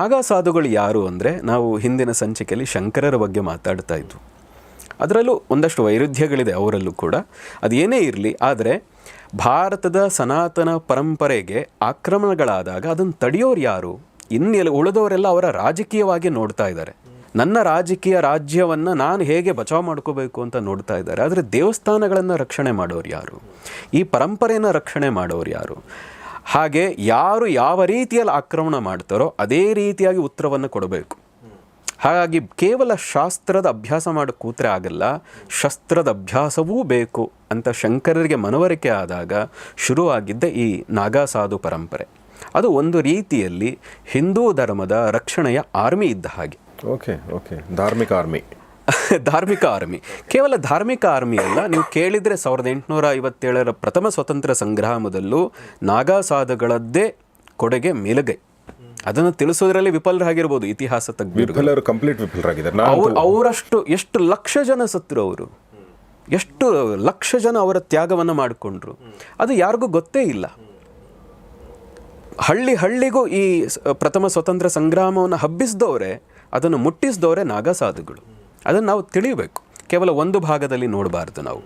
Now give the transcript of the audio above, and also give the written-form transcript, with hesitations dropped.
ನಾಗಾ ಸಾಧುಗಳು ಯಾರು ಅಂದರೆ, ನಾವು ಹಿಂದಿನ ಸಂಚಿಕೆಯಲ್ಲಿ ಶಂಕರರ ಬಗ್ಗೆ ಮಾತಾಡ್ತಾ ಇದ್ವು. ಅದರಲ್ಲೂ ಒಂದಷ್ಟು ವೈರುಧ್ಯಗಳಿದೆ ಅವರಲ್ಲೂ ಕೂಡ. ಅದೇನೇ ಇರಲಿ, ಆದರೆ ಭಾರತದ ಸನಾತನ ಪರಂಪರೆಗೆ ಆಕ್ರಮಣಗಳಾದಾಗ ಅದನ್ನು ತಡೆಯೋರು ಯಾರು? ಇನ್ನೆಲ್ಲ ಉಳಿದವರೆಲ್ಲ ಅವರ ರಾಜಕೀಯವಾಗಿ ನೋಡ್ತಾ ಇದ್ದಾರೆ. ನನ್ನ ರಾಜಕೀಯ ರಾಜ್ಯವನ್ನು ನಾನು ಹೇಗೆ ಬಚಾವ್ ಮಾಡ್ಕೋಬೇಕು ಅಂತ ನೋಡ್ತಾ ಇದ್ದಾರೆ. ಆದರೆ ದೇವಸ್ಥಾನಗಳನ್ನು ರಕ್ಷಣೆ ಮಾಡೋರು ಯಾರು? ಈ ಪರಂಪರೆಯನ್ನು ರಕ್ಷಣೆ ಮಾಡೋರು ಯಾರು? ಹಾಗೆ ಯಾರು ಯಾವ ರೀತಿಯಲ್ಲಿ ಆಕ್ರಮಣ ಮಾಡ್ತಾರೋ ಅದೇ ರೀತಿಯಾಗಿ ಉತ್ತರವನ್ನು ಕೊಡಬೇಕು. ಹಾಗಾಗಿ ಕೇವಲ ಶಾಸ್ತ್ರದ ಅಭ್ಯಾಸ ಮಾಡಿ ಕೂತ್ರೆ ಆಗಲ್ಲ, ಶಸ್ತ್ರದ ಅಭ್ಯಾಸವೂ ಬೇಕು ಅಂತ ಶಂಕರರಿಗೆ ಮನವರಿಕೆ ಆದಾಗ ಶುರುವಾಗಿದ್ದ ಈ ನಾಗಾ ಸಾಧು ಪರಂಪರೆ. ಅದು ಒಂದು ರೀತಿಯಲ್ಲಿ ಹಿಂದೂ ಧರ್ಮದ ರಕ್ಷಣೆಯ ಆರ್ಮಿ ಇದ್ದ ಹಾಗೆ. ಧಾರ್ಮಿಕ ಆರ್ಮಿ. ಧಾರ್ಮಿಕ ಆರ್ಮಿ, ಕೇವಲ ಧಾರ್ಮಿಕ ಆರ್ಮಿ ಅಲ್ಲ. ನೀವು ಕೇಳಿದರೆ 1857 ಪ್ರಥಮ ಸ್ವತಂತ್ರ ಸಂಗ್ರಾಮದಲ್ಲೂ ನಾಗಾ ಸಾಧುಗಳದ್ದೇ ಕೊಡುಗೆ ಮೇಲುಗೈ. ಅದನ್ನು ತಿಳಿಸೋದ್ರಲ್ಲಿ ವಿಫಲರಾಗಿರ್ಬೋದು ಇತಿಹಾಸ ತಜ್ಞರು, ಕಂಪ್ಲೀಟ್ ವಿಫಲರಾಗಿದ್ದಾರೆ. ಅವರಷ್ಟು ಎಷ್ಟು ಲಕ್ಷ ಜನ ಸತ್ರು, ಅವರು ಎಷ್ಟು ಲಕ್ಷ ಜನ ಅವರ ತ್ಯಾಗವನ್ನು ಮಾಡಿಕೊಂಡ್ರು, ಅದು ಯಾರಿಗೂ ಗೊತ್ತೇ ಇಲ್ಲ. ಹಳ್ಳಿಗೂ ಈ ಪ್ರಥಮ ಸ್ವತಂತ್ರ ಸಂಗ್ರಾಮವನ್ನು ಹಬ್ಬಿಸಿದವರೇ, ಅದನ್ನು ಮುಟ್ಟಿಸಿದವರೇ ನಾಗಾ ಸಾಧುಗಳು. ಅದನ್ನು ನಾವು ತಿಳಿಯಬೇಕು, ಕೇವಲ ಒಂದು ಭಾಗದಲ್ಲಿ ನೋಡಬಾರ್ದು ನಾವು.